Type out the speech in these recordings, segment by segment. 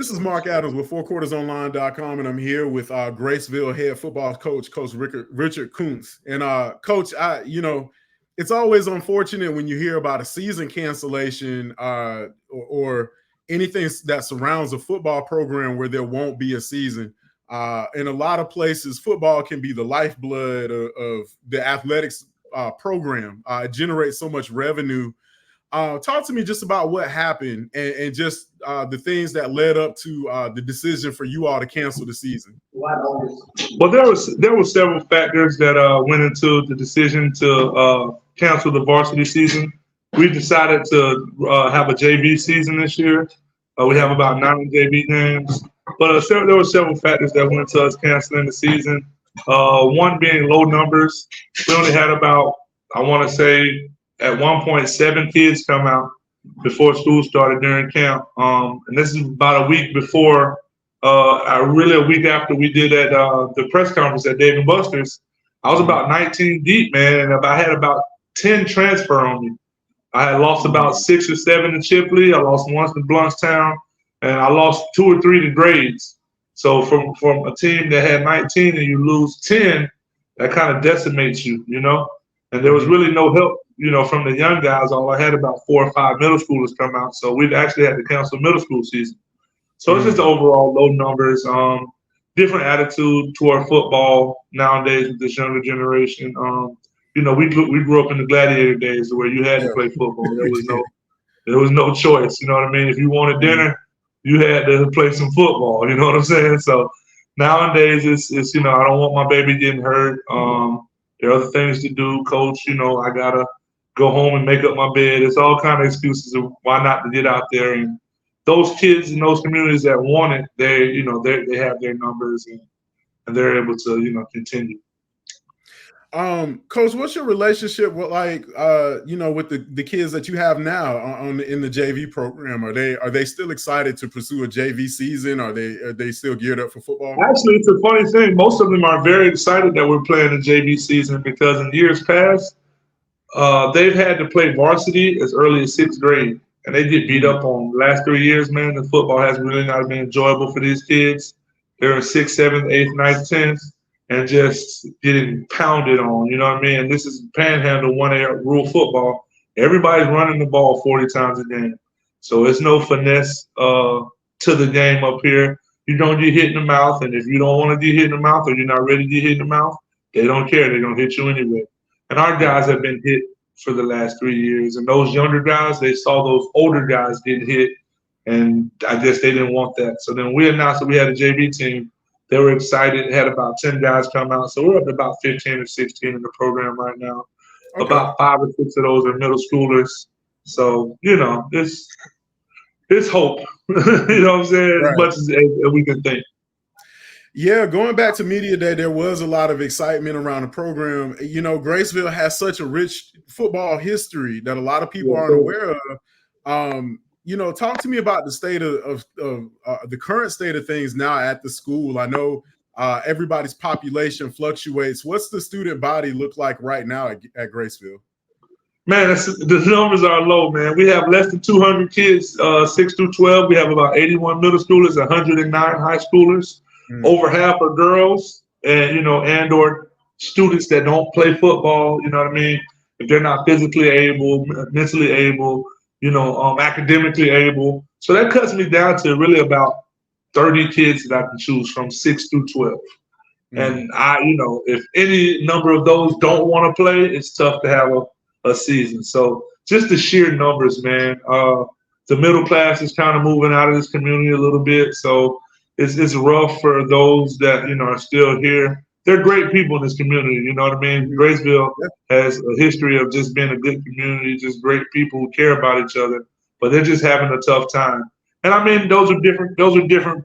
This is Mark Adams with 4Quartersonline.com, and I'm here with Graceville head football coach, Coach Richard Koonce. And Coach, it's always unfortunate when you hear about a season cancellation or anything that surrounds a football program where there won't be a season. In a lot of places, football can be the lifeblood of the athletics program. It generates so much revenue. Talk to me just about what happened and just the things that led up to the decision for you all to cancel the season. Well, there were several factors that went into the decision to cancel the varsity season. We decided to have a JV season this year. We have about 9 JV games, but there were several factors that went into us canceling the season. One being low numbers. We only had about, I want to say, at one point, 7 kids come out before school started during camp. And this is about a week before, really a week after we did at the press conference at Dave & Buster's. I was about 19 deep, man, and I had about 10 transfer on me. I had lost about 6 or 7 to Chipley. I lost once to Bluntstown, and I lost 2 or 3 to Grades. So from a team that had 19 and you lose 10, that kind of decimates you, you know? And there was really no help, from the young guys. All I had about 4 or 5 middle schoolers come out. So we've actually had to cancel middle school season. So it's just overall low numbers, different attitude toward football nowadays with this younger generation. We grew up in the gladiator days where you had to play football. There was no choice. You know what I mean? If you wanted dinner, you had to play some football. You know what I'm saying? So nowadays it's I don't want my baby getting hurt. There are other things to do, coach. I gotta go home and make up my bed. It's all kind of excuses of why not to get out there. And those kids in those communities that want it, they have their numbers and they're able to continue. Coach, what's your relationship with with the kids that you have now in the JV program? Are they still excited to pursue a JV season? Are they still geared up for football? Actually, it's a funny thing. Most of them are very excited that we're playing a JV season because in years past, they've had to play varsity as early as 6th grade, and they get beat up on. The last 3 years, man, the football has really not been enjoyable for these kids. They're in 6th, 7th, 8th, 9th, 10th. And just getting pounded on, you know what I mean? And this is panhandle 1A rule football. Everybody's running the ball 40 times a game. So it's no finesse to the game up here. You don't get hit in the mouth, and if you don't want to get hit in the mouth or you're not ready to get hit in the mouth, they don't care. They're going to hit you anyway. And our guys have been hit for the last 3 years. And those younger guys, they saw those older guys get hit, and I guess they didn't want that. So then we announced that we had a JV team. They were excited, had about 10 guys come out. So we're up to about 15 or 16 in the program right now. Okay. About 5 or 6 of those are middle schoolers. So, it's hope, you know what I'm saying, right. As much as we can think. Yeah, going back to Media Day, there was a lot of excitement around the program. Graceville has such a rich football history that a lot of people aren't aware of. Talk to me about the state of the current state of things now at the school. I know everybody's population fluctuates. What's the student body look like right now at Graceville? Man, the numbers are low, man. We have less than 200 kids, 6 through 12. We have about 81 middle schoolers, 109 high schoolers. Over half are girls, and or students that don't play football. You know what I mean? If they're not physically able, mentally able. Academically able. So that cuts me down to really about 30 kids that I can choose from 6 through 12. And if any number of those don't want to play, it's tough to have a season. So just the sheer numbers, man. The middle class is kind of moving out of this community a little bit. So it's rough for those that, are still here. They're great people in this community, you know what I mean? Graceville has a history of just being a good community, just great people who care about each other, but they're just having a tough time. And I mean, those are different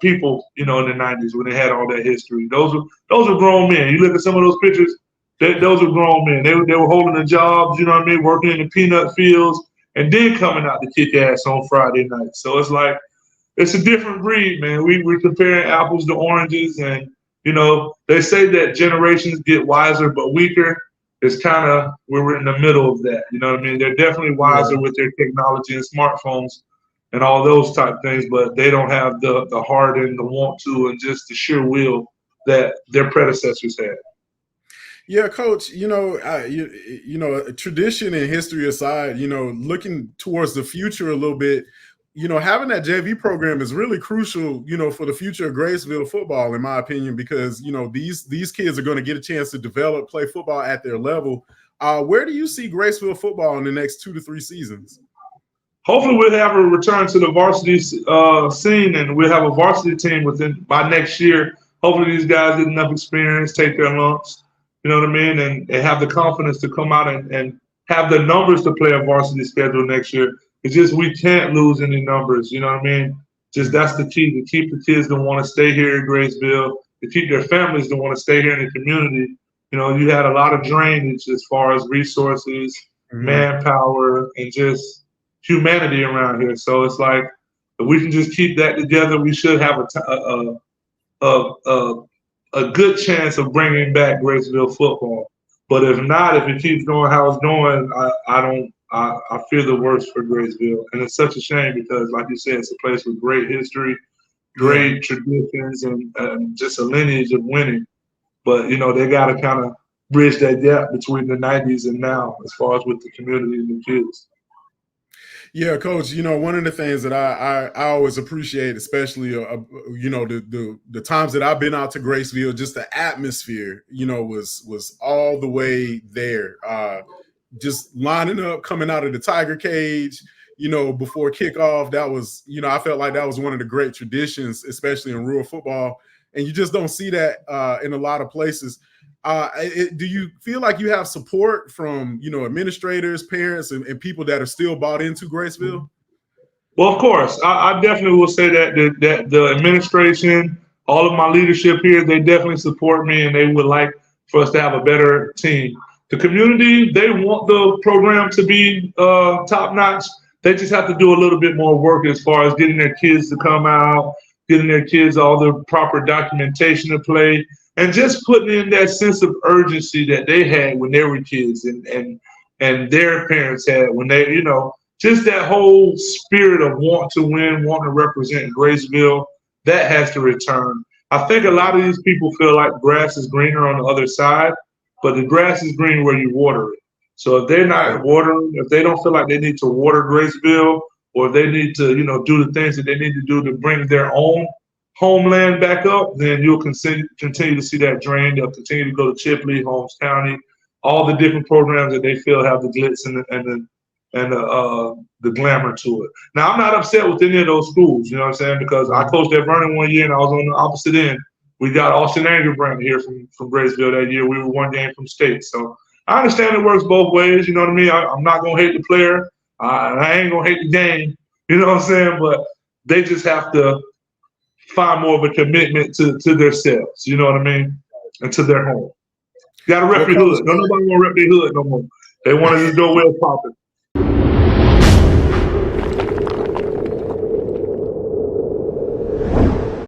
people, in the 90s when they had all that history. Those are grown men. You look at some of those pictures, those are grown men. They were holding the jobs, you know what I mean, working in the peanut fields, and then coming out to kick ass on Friday night. So it's like, it's a different breed, man. We're comparing apples to oranges, and they say that generations get wiser but weaker. It's kind of where we're in the middle of that. You know what I mean? They're definitely wiser with their technology and smartphones, and all those type of things, but they don't have the heart and the want to and just the sheer will that their predecessors had. Yeah, Coach, tradition and history aside, looking towards the future a little bit, having that JV program is really crucial, for the future of Graceville football, in my opinion, because, these kids are going to get a chance to develop, play football at their level. Where do you see Graceville football in the next 2 to 3 seasons? Hopefully we'll have a return to the varsity scene, and we'll have a varsity team by next year. Hopefully these guys get enough experience, take their lumps, you know what I mean, and have the confidence to come out and have the numbers to play a varsity schedule next year. It's just we can't lose any numbers, you know what I mean? Just that's the key, to keep the kids that want to stay here in Graceville, to keep their families that want to stay here in the community. You had a lot of drainage as far as resources, manpower, and just humanity around here. So it's like, if we can just keep that together, we should have a good chance of bringing back Graceville football. But if not, if it keeps going how it's going, I fear the worst for Graceville. And it's such a shame because, like you said, it's a place with great history, great traditions, and just a lineage of winning. But, they got to kind of bridge that gap between the 90s and now as far as with the community and the kids. Yeah, Coach, one of the things that I always appreciate, especially, the times that I've been out to Graceville, just the atmosphere, was all the way there. Just lining up, coming out of the Tiger cage, before kickoff, that was, I felt like that was one of the great traditions, especially in rural football. And you just don't see that in a lot of places. Do you feel like you have support from, administrators, parents, and people that are still bought into Graceville? Well, of course, I definitely will say that the administration, all of my leadership here, they definitely support me, and they would like for us to have a better team. The community, they want the program to be top notch. They just have to do a little bit more work as far as getting their kids to come out, getting their kids all the proper documentation to play, and just putting in that sense of urgency that they had when they were kids and their parents had when they, just that whole spirit of want to win, want to represent Graceville, that has to return. I think a lot of these people feel like grass is greener on the other side, but the grass is green where you water it. So if they're not watering, if they don't feel like they need to water Graceville, or if they need to, do the things that they need to do to bring their own homeland back up, then you'll continue to see that drain. They'll continue to go to Chipley, Holmes County, all the different programs that they feel have the glitz and the glamour to it. Now, I'm not upset with any of those schools, you know what I'm saying? Because I coached at Vernon one year and I was on the opposite end. We got Austin Angerbrand here from Graceville that year. We were one game from state. So I understand it works both ways, you know what I mean? I'm not going to hate the player. I ain't going to hate the game, you know what I'm saying? But they just have to find more of a commitment to themselves, you know what I mean? And to their home. You got to rep your hood. Nobody want to rep their hood no more. They want to just go well popping.